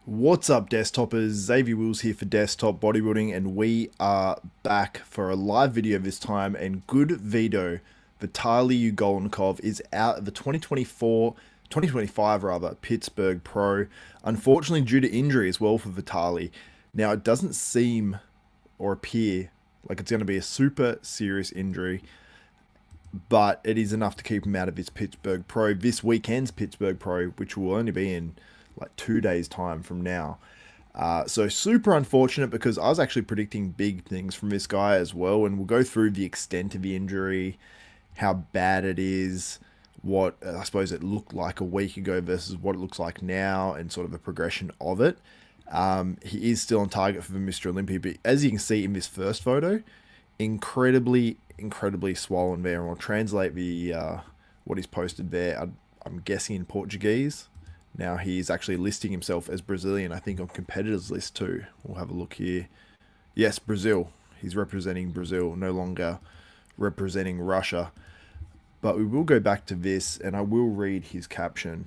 What's up, desktoppers? Xavier Wills here for Desktop Bodybuilding, and we are back for a live video this time. And Goodvito, Vitalii Ugolnikov, is out of the 2025 rather, Pittsburgh Pro. Unfortunately, due to injury as well for Vitali. Now, it doesn't seem or appear like it's going to be a super serious injury, but it is enough to keep him out of his Pittsburgh Pro, this weekend's Pittsburgh Pro, which will only be in like 2 days time from now. So super unfortunate, because I was actually predicting big things from this guy as well, and we'll go through the extent of the injury, how bad it is, what I suppose it looked like a week ago versus what it looks like now, and sort of a progression of it. He is still on target for the Mr. Olympia, but as you can see in this first photo, incredibly swollen there. And I'll translate the what he's posted there. I'm guessing in Portuguese. Now he's actually listing himself as Brazilian, I think, on competitors list too. We'll have a look here. Yes, Brazil. He's representing Brazil, no longer representing Russia. But we will go back to this, and I will read his caption.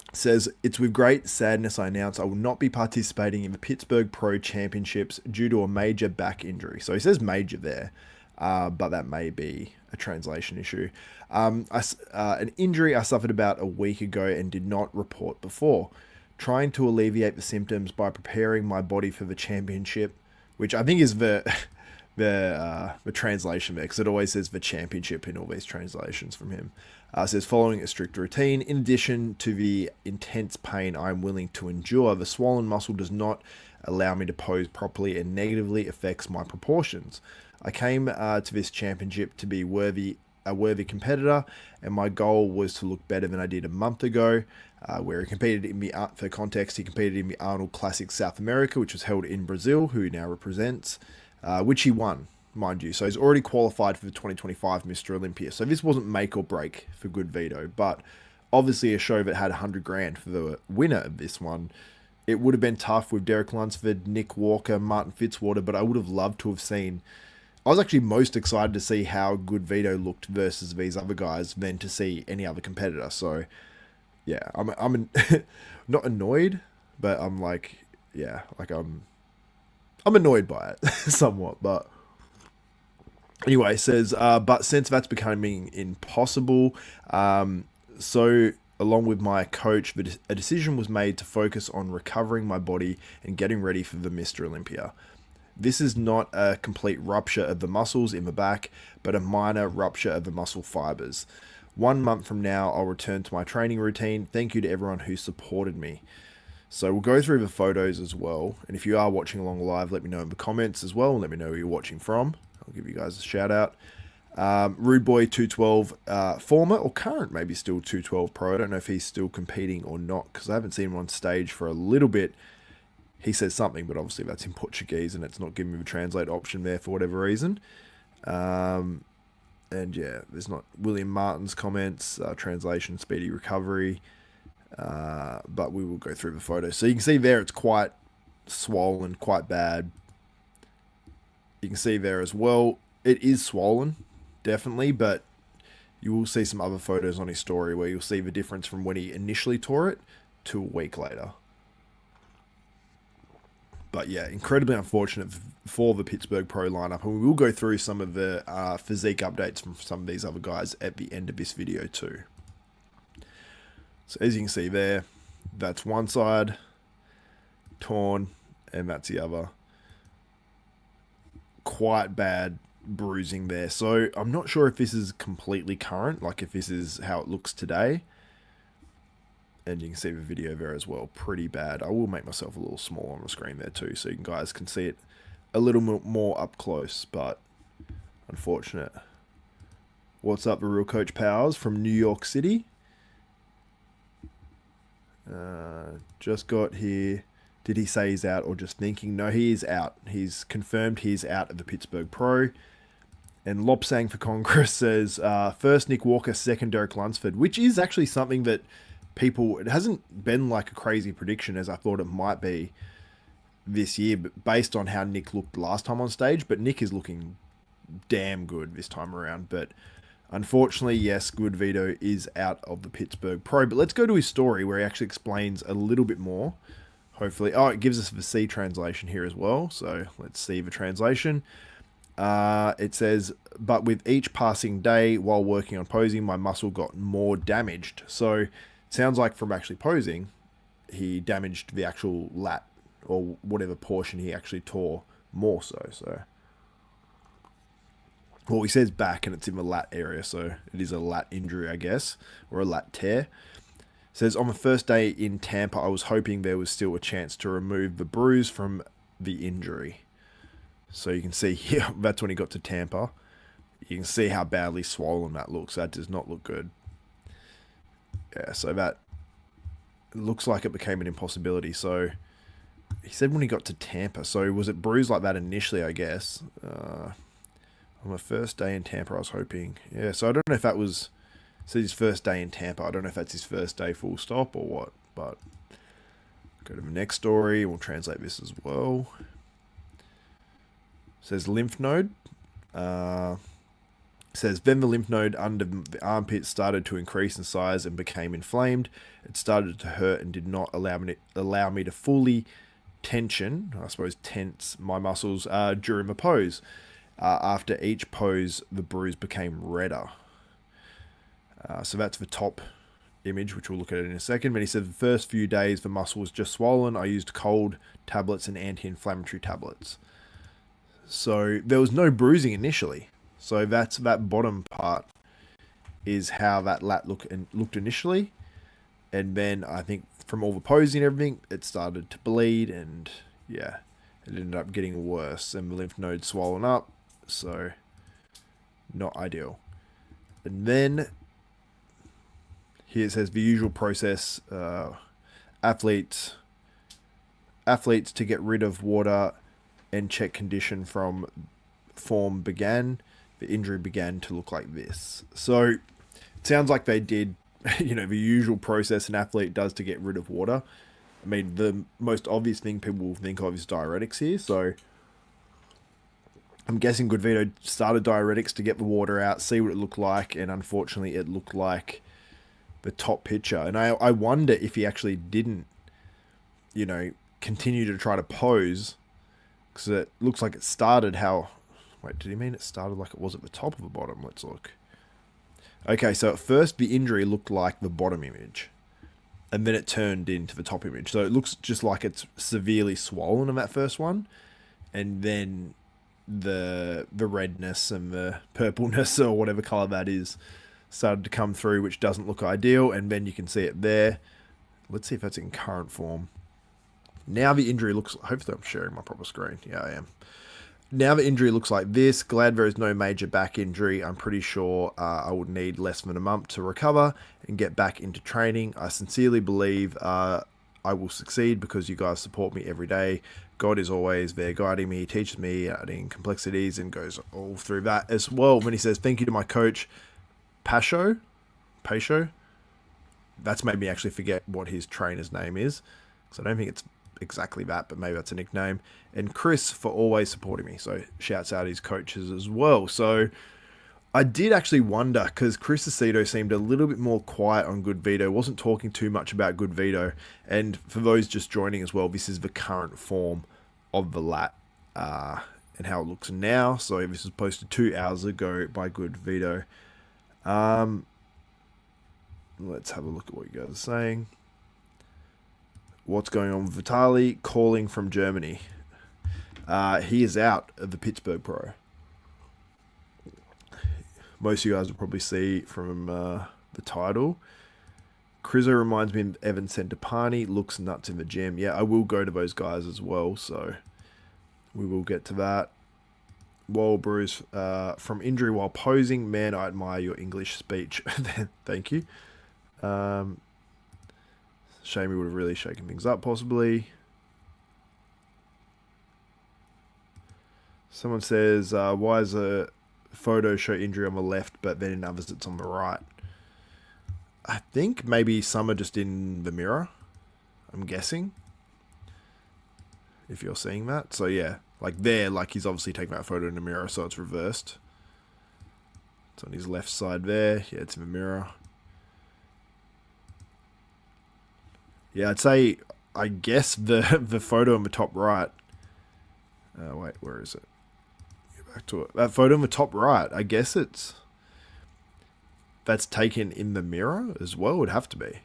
It says, "It's with great sadness I announce I will not be participating in the Pittsburgh Pro Championships due to a major back injury." So he says major there, but that may be a translation issue. An injury I suffered about a week ago and did not report before. Trying to alleviate the symptoms by preparing my body for the championship, which I think is the translation there, because it always says the championship in all these translations from him. It says, following a strict routine, in addition to the intense pain I'm willing to endure, the swollen muscle does not allow me to pose properly and negatively affects my proportions. I came to this championship to be a worthy competitor, and my goal was to look better than I did a month ago, where he competed in the, for context, he competed in the Arnold Classic South America, which was held in Brazil, who he now represents, which he won, mind you. So he's already qualified for the 2025 Mr. Olympia. So this wasn't make or break for Goodvito, but obviously a show that had 100 grand for the winner of this one. It would have been tough with Derek Lunsford, Nick Walker, Martin Fitzwater, but I would have loved to have seen. I was actually most excited to see how Goodvito looked versus these other guys than to see any other competitor. So, yeah, I'm not annoyed, but I'm like, yeah, like I'm annoyed by it somewhat. But anyway, it says, but since that's becoming impossible, so along with my coach, a decision was made to focus on recovering my body and getting ready for the Mr. Olympia. This is not a complete rupture of the muscles in the back, but a minor rupture of the muscle fibers. 1 month from now, I'll return to my training routine. Thank you to everyone who supported me. So we'll go through the photos as well. And if you are watching along live, let me know in the comments as well. And let me know where you're watching from. I'll give you guys a shout out. Rude Boy 212, former or current, maybe still 212 Pro. I don't know if he's still competing or not, because I haven't seen him on stage for a little bit. He says something, but obviously that's in Portuguese, and it's not giving me the translate option there for whatever reason. And yeah, there's not William Martin's comments, translation, speedy recovery. But we will go through the photos. So you can see there it's quite swollen, quite bad. You can see there as well, it is swollen, definitely, but you will see some other photos on his story where you'll see the difference from when he initially tore it to a week later. But yeah, incredibly unfortunate for the Pittsburgh Pro lineup. And we will go through some of the physique updates from some of these other guys at the end of this video too. So as you can see there, that's one side torn, and that's the other. Quite bad bruising there. So I'm not sure if this is completely current, like if this is how it looks today. And you can see the video there as well. Pretty bad. I will make myself a little small on the screen there too, so you guys can see it a little more up close, but unfortunate. What's up, the Real Coach Powers from New York City? Just got here. Did he say he's out or just thinking? No, he is out. He's confirmed he's out of the Pittsburgh Pro. And Lopsang for Congress says, first Nick Walker, second Derek Lunsford, which is actually something that people, it hasn't been like a crazy prediction as I thought it might be this year, but based on how Nick looked last time on stage. But Nick is looking damn good this time around. But Unfortunately, yes, Goodvito is out of the Pittsburgh Pro. But let's go to his story where he actually explains a little bit more. Hopefully. Oh, it gives us the C translation here as well. So let's see the translation. It says, but with each passing day while working on posing, my muscle got more damaged. So it sounds like from actually posing, he damaged the actual lat or whatever portion he actually tore more so. Well, he says back and it's in the lat area, so it is a lat injury, I guess, or a lat tear. It says, on the first day in Tampa, I was hoping there was still a chance to remove the bruise from the injury. So you can see here, that's when he got to Tampa. You can see how badly swollen that looks. That does not look good. Yeah, so that looks like it became an impossibility. So he said when he got to Tampa. So was it bruised like that initially, I guess? On my first day in Tampa, I was hoping. Yeah, so I don't know if that was... It says his first day in Tampa. I don't know if that's his first day full stop or what. But go to the next story. We'll translate this as well. It says lymph node. It says, then the lymph node under the armpit started to increase in size and became inflamed. It started to hurt and did not allow me to fully tense my muscles during the pose. After each pose, the bruise became redder. So that's the top image, which we'll look at it in a second. But he said the first few days, the muscle was just swollen. I used cold tablets and anti-inflammatory tablets. So there was no bruising initially. So that's that bottom part is how that lat looked initially. And then I think from all the posing and everything, it started to bleed and yeah, it ended up getting worse and the lymph node swollen up. So not ideal. And then here it says the usual process, athletes to get rid of water and check condition from form began. The injury began to look like this. So it sounds like they did, the usual process an athlete does to get rid of water. I mean, the most obvious thing people will think of is diuretics here. So I'm guessing Goodvito started diuretics to get the water out, see what it looked like, and unfortunately it looked like the top picture. And I wonder if he actually didn't, continue to try to pose, because it looks like it started how... Wait, did he mean it started like it was at the top or the bottom? Let's look. Okay, so at first the injury looked like the bottom image, and then it turned into the top image. So it looks just like it's severely swollen in that first one, and then the redness and the purpleness or whatever color that is started to come through, which doesn't look ideal, and then you can see it there. Let's see if that's in current form. Now the injury looks... Hopefully I'm sharing my proper screen. Yeah, I am. Now the injury looks like this. Glad there is no major back injury. I'm pretty sure I would need less than a month to recover and get back into training. I sincerely believe I will succeed because you guys support me every day. God is always there guiding me, teaches me, adding complexities, and goes all through that as well. When he says, thank you to my coach, Pasho. That's made me actually forget what his trainer's name is, because I don't think it's exactly that, but maybe that's a nickname. And Chris for always supporting me. So shouts out his coaches as well. So I did actually wonder, because Chris Aceto seemed a little bit more quiet on Goodvito, wasn't talking too much about Goodvito. And for those just joining as well, this is the current form of the lat and how it looks now. So this was posted 2 hours ago by Goodvito. Let's have a look at what you guys are saying. What's going on with Vitali? Calling from Germany. He is out of the Pittsburgh Pro. Most of you guys will probably see from the title. Krizo reminds me of Evan Centopani. Looks nuts in the gym. Yeah, I will go to those guys as well, so we will get to that. Whoa, Bruce. From injury while posing. Man, I admire your English speech. Thank you. Shame we would have really shaken things up, possibly. Someone says, why is a photo show injury on the left, but then in others it's on the right? I think maybe some are just in the mirror, I'm guessing, if you're seeing that. So yeah, like there, like he's obviously taking that photo in the mirror, so it's reversed. It's on his left side there. Yeah, it's in the mirror. Yeah, I'd say, I guess the photo on the top right. Wait, where is it? Get back to it. That photo on the top right, I guess that's taken in the mirror as well. Would have to be.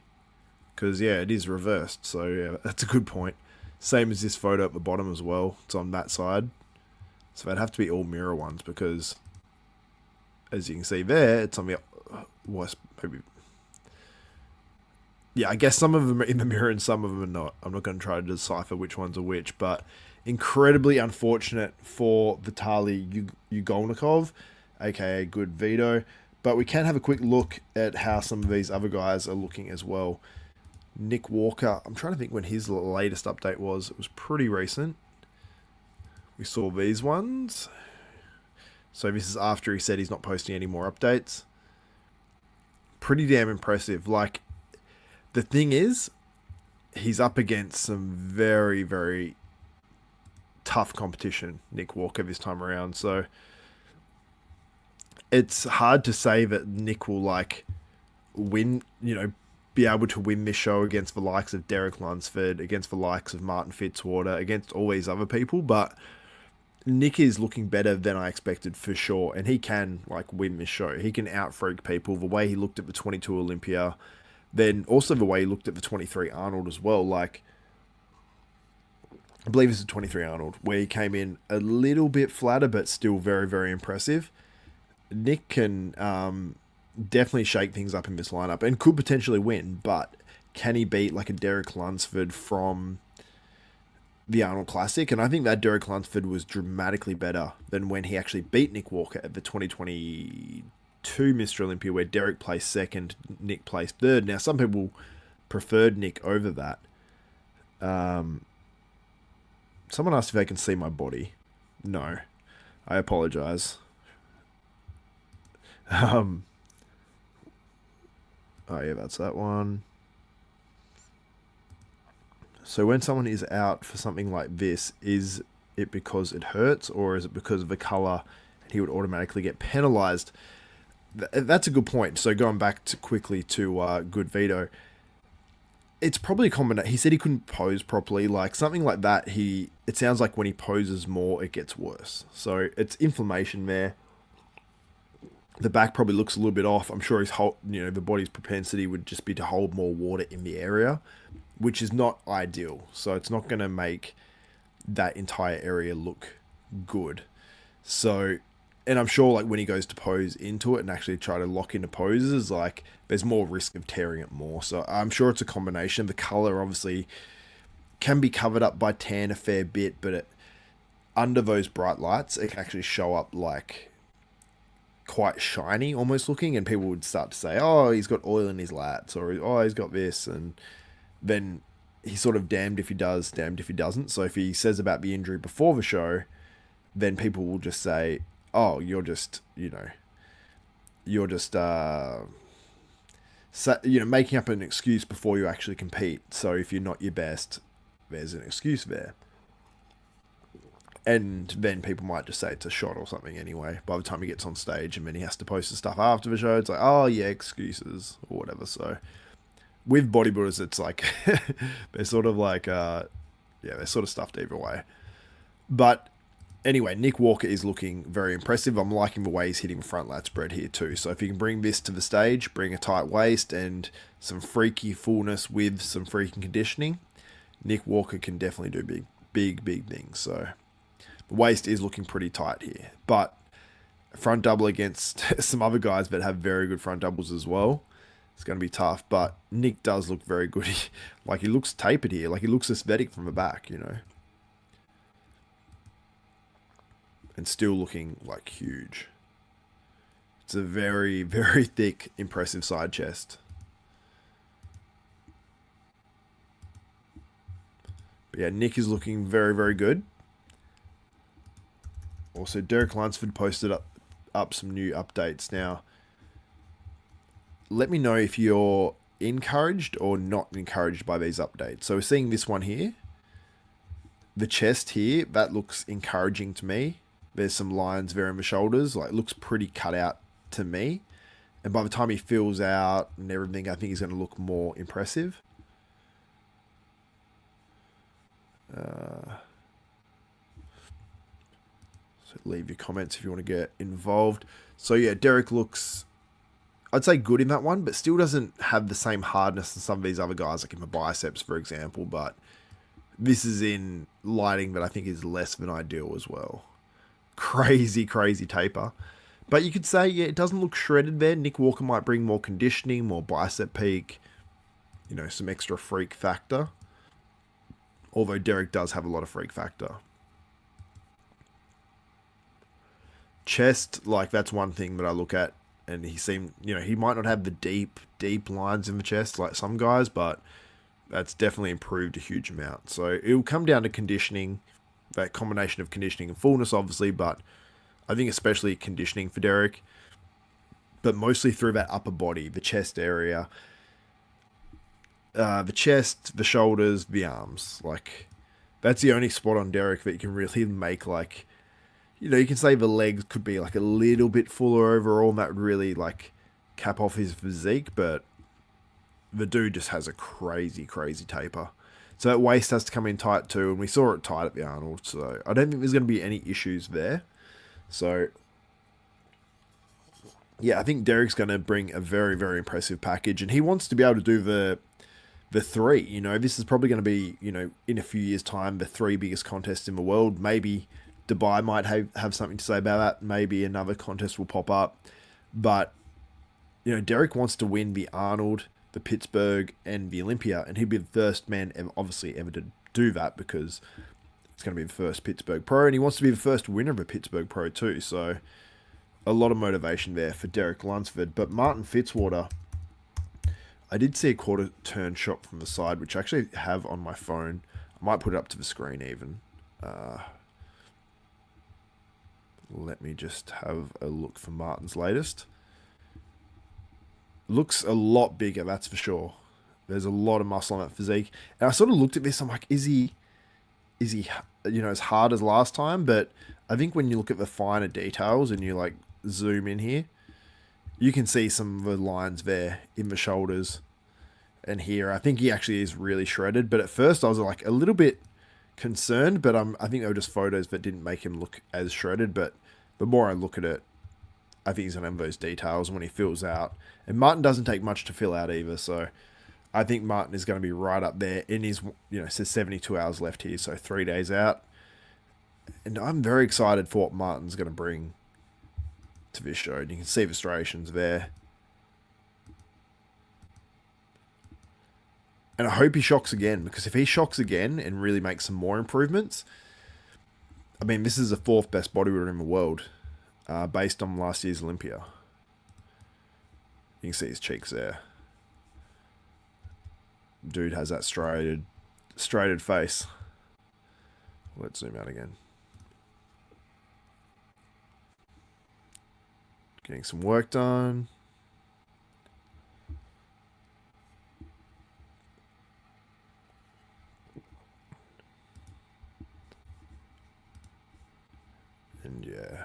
Because, yeah, it is reversed. So, yeah, that's a good point. Same as this photo at the bottom as well. It's on that side. So, they'd have to be all mirror ones because, as you can see there, it's on the... maybe... Yeah, I guess some of them are in the mirror and some of them are not. I'm not going to try to decipher which ones are which, but incredibly unfortunate for Vitalii Ugolnikov, aka Goodvito. But we can have a quick look at how some of these other guys are looking as well. Nick Walker, I'm trying to think when his latest update was. It was pretty recent. We saw these ones. So this is after he said he's not posting any more updates. Pretty damn impressive. Like, the thing is, he's up against some very, very tough competition, Nick Walker, this time around. So it's hard to say that Nick will, like, win, be able to win this show against the likes of Derek Lunsford, against the likes of Martin Fitzwater, against all these other people. But Nick is looking better than I expected for sure. And he can, like, win this show. He can out-freak people. The way he looked at the 22 Olympia, then also the way he looked at the 23 Arnold as well. Like, I believe it's a 23 Arnold, where he came in a little bit flatter, but still very, very impressive. Nick can definitely shake things up in this lineup and could potentially win, but can he beat like a Derek Lunsford from the Arnold Classic? And I think that Derek Lunsford was dramatically better than when he actually beat Nick Walker at the 2022 Mr. Olympia, where Derek placed second, Nick placed third. Now, some people preferred Nick over that. Someone asked if they can see my body. No, I apologize. Oh yeah, that's that one. So when someone is out for something like this, is it because it hurts or is it because of the color and he would automatically get penalized? That's a good point. So going back quickly to Goodvito, it's probably a combination. He said he couldn't pose properly. Like something like that, it sounds like when he poses more, it gets worse. So it's inflammation there. The back probably looks a little bit off. I'm sure the body's propensity would just be to hold more water in the area, which is not ideal. So it's not going to make that entire area look good. So, and I'm sure like when he goes to pose into it and actually try to lock into poses, like there's more risk of tearing it more. So I'm sure it's a combination. The color obviously can be covered up by tan a fair bit, but under those bright lights, it can actually show up like quite shiny almost looking, and people would start to say, oh, he's got oil in his lats, or oh, he's got this, and then he's sort of damned if he does, damned if he doesn't. So if he says about the injury before the show, then people will just say, oh, you're just making up an excuse before you actually compete. So if you're not your best, there's an excuse there. And then people might just say it's a shot or something anyway, by the time he gets on stage, and then he has to post the stuff after the show. It's like, oh yeah, excuses or whatever. So with bodybuilders, it's like, they're sort of like, they're sort of stuffed either way. But anyway, Nick Walker is looking very impressive. I'm liking the way he's hitting front lat spread here too. So if you can bring this to the stage, bring a tight waist and some freaky fullness with some freaking conditioning, Nick Walker can definitely do big things. So the waist is looking pretty tight here, but front double against some other guys that have very good front doubles as well, it's going to be tough. But Nick does look very good. He looks tapered here. Like he looks aesthetic from the back, and still looking like huge. It's a very, very thick, impressive side chest. But yeah, Nick is looking very, very good. Also, Derek Lunsford posted up some new updates. Now, let me know if you're encouraged or not encouraged by these updates. So we're seeing this one here. The chest here, that looks encouraging to me. There's some lines there in the shoulders. Like, it looks pretty cut out to me. And by the time he fills out and everything, I think he's going to look more impressive. So leave your comments if you want to get involved. So yeah, Derek looks, I'd say, good in that one, but still doesn't have the same hardness as some of these other guys, like in the biceps, for example. But this is in lighting that I think is less than ideal as well. Crazy, crazy taper. But you could say, yeah, it doesn't look shredded there. Nick Walker might bring more conditioning, more bicep peak, you know, some extra freak factor. Although Derek does have a lot of freak factor. Chest, like, that's one thing that I look at. And he seemed, you know, he might not have the deep, deep lines in the chest like some guys, but that's definitely improved a huge amount. So it'll come down to conditioning, that combination of conditioning and fullness, obviously, but I think especially conditioning for Derek, but mostly through that upper body, the chest area, the chest, the shoulders, the arms. Like, that's the only spot on Derek that you can really make, like, you know, you can say the legs could be like a little bit fuller overall, and that would really like cap off his physique, but the dude just has a crazy, crazy taper. So that waist has to come in tight too, and we saw it tight at the Arnold, so I don't think there's going to be any issues there. So, yeah, I think Derek's going to bring a very, very impressive package, and he wants to be able to do the three. You know, this is probably going to be, you know, in a few years' time, the three biggest contests in the world. Maybe Dubai might have something to say about that. Maybe another contest will pop up. But, you know, Derek wants to win the Arnold, the Pittsburgh, and the Olympia, and he'd be the first man obviously ever to do that, because it's going to be the first Pittsburgh Pro, and he wants to be the first winner of a Pittsburgh Pro too. So a lot of motivation there for Derek Lunsford. But Martin Fitzwater, I did see a quarter turn shot from the side, which I actually have on my phone. I might put it up to the screen even. Let me just have a look for Martin's latest. Looks a lot bigger, that's for sure. There's a lot of muscle on that physique. And I sort of looked at this, I'm like, is he, you know, as hard as last time? But I think when you look at the finer details and you like zoom in here, you can see some of the lines there in the shoulders and here. I think he actually is really shredded. But at first I was like a little bit concerned, but I think they were just photos that didn't make him look as shredded. But the more I look at it, I think he's going to have those details when he fills out. And Martin doesn't take much to fill out either, so I think Martin is going to be right up there in his, you know, it says 72 hours left here, so 3 days out. And I'm very excited for what Martin's going to bring to this show. And you can see the striations there. And I hope he shocks again, because if he shocks again and really makes some more improvements, I mean, this is the 4th best bodybuilder in the world, based on last year's Olympia. You can see his cheeks there. Dude has that striated face. Let's zoom out again. Getting some work done. And yeah.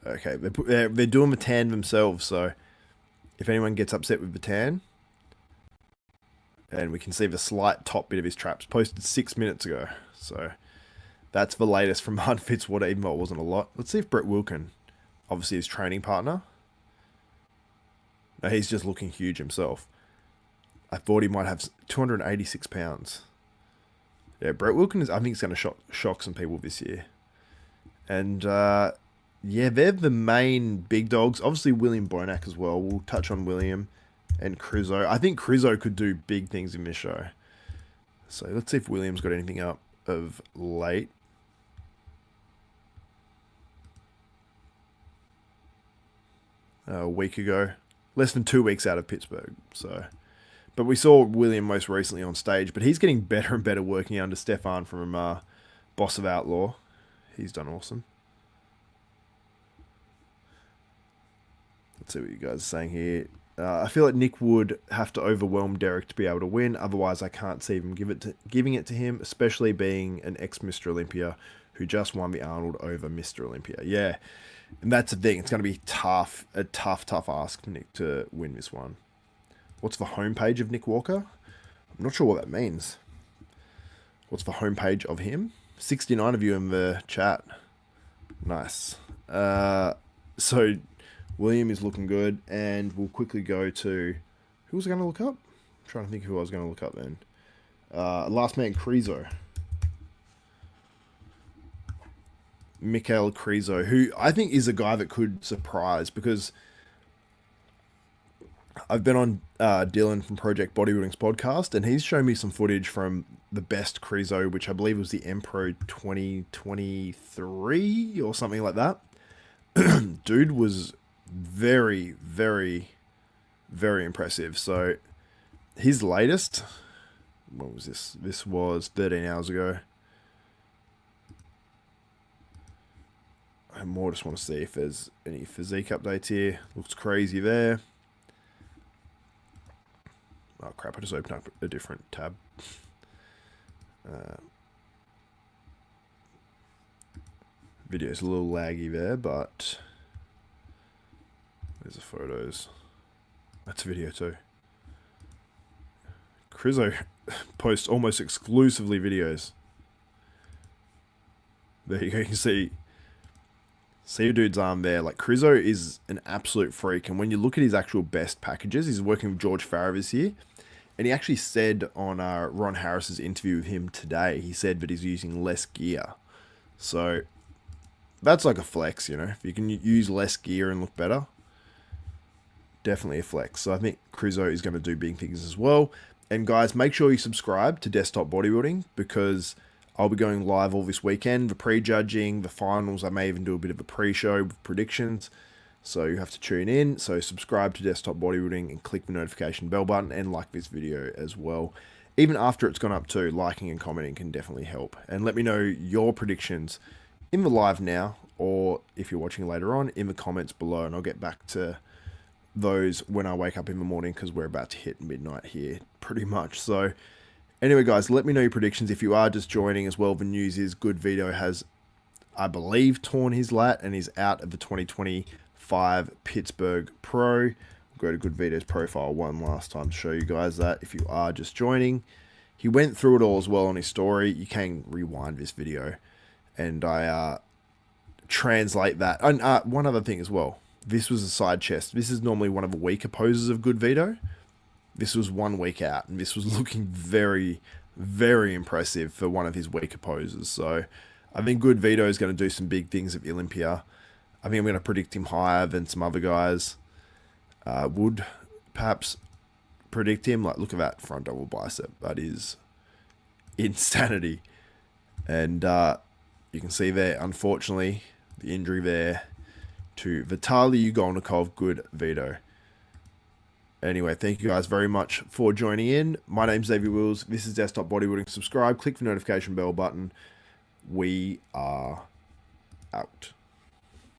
Okay, they're doing the tan themselves, so if anyone gets upset with the tan, and we can see the slight top bit of his traps, posted 6 minutes ago. So that's the latest from Martin Fitzwater, even though it wasn't a lot. Let's see if Brett Wilkin, obviously his training partner. No, he's just looking huge himself. I thought he might have 286 pounds. Yeah, Brett Wilkin I think, is going to shock some people this year. And yeah, they're the main big dogs. Obviously, William Bonac as well. We'll touch on William and Krizo. I think Krizo could do big things in this show. So let's see if William's got anything up of late. A week ago. Less than 2 weeks out of Pittsburgh. So, but we saw William most recently on stage. But he's getting better and better working under Stefan from Boss of Outlaw. He's done awesome. Let's see what you guys are saying here. I feel like Nick would have to overwhelm Derek to be able to win. Otherwise, I can't see him giving it to him, especially being an ex-Mr. Olympia who just won the Arnold over Mr. Olympia. Yeah, And that's the thing. It's going to be tough, a tough ask for Nick to win this one. What's the homepage of Nick Walker? I'm not sure what that means. What's the homepage of him? 69 of you in the chat. Nice. So William is looking good, and we'll quickly go to who was I going to look up? I'm trying to think who I was going to look up then. Last man Krizo. Michal Krizo, who I think is a guy that could surprise, because I've been on Dylan from Project Bodybuilding's podcast, and he's shown me some footage from the best Krizo, which I believe was the Empro 2023 or something like that. Dude was very, very, very impressive. So his latest, what was this? This was 13 hours ago. I more just want to see if there's any physique updates here. Looks crazy there. Oh crap, I just opened up a different tab. Video's a little laggy there, but there's the photos. That's video too. Krizo posts almost exclusively videos. There you go, you can see a dude's arm there. Like, Krizo is an absolute freak, and when you look at his actual best packages, he's working with George Farah this year, and he actually said on Ron Harris's interview with him today, he said that he's using less gear. So that's like a flex, you know. If you can use less gear and look better, definitely a flex. So I think Krizo is going to do big things as well. And guys, make sure you subscribe to Desktop Bodybuilding, because I'll be going live all this weekend, the prejudging, the finals. I may even do a bit of a pre-show with predictions. So you have to tune in. So subscribe to Desktop Bodybuilding and click the notification bell button, and like this video as well. Even after it's gone up too, liking and commenting can definitely help. And let me know your predictions in the live now, or if you're watching later on, in the comments below. And I'll get back to those when I wake up in the morning, because we're about to hit midnight here pretty much. So anyway, guys, let me know your predictions. If you are just joining as well, the news is Goodvito has, I believe, torn his lat and is out of the 2025 Pittsburgh Pro. We'll go to Goodvito's profile one last time to show you guys that. If you are just joining, he went through it all as well on his story. You can rewind this video, and I translate that. And one other thing as well. This was a side chest. This is normally one of the weaker poses of Goodvito. This was 1 week out, and this was looking very, very impressive for one of his weaker poses. So I think Goodvito is going to do some big things at the Olympia. I think I'm going to predict him higher than some other guys would perhaps predict him. Like, look at that front double bicep. That is insanity. And you can see there, unfortunately, the injury there to Vitalii Ugolnikov, Goodvito. Anyway, thank you guys very much for joining in. My name's Xavier Wills. This is Desktop Bodybuilding. Subscribe, click the notification bell button. We are out.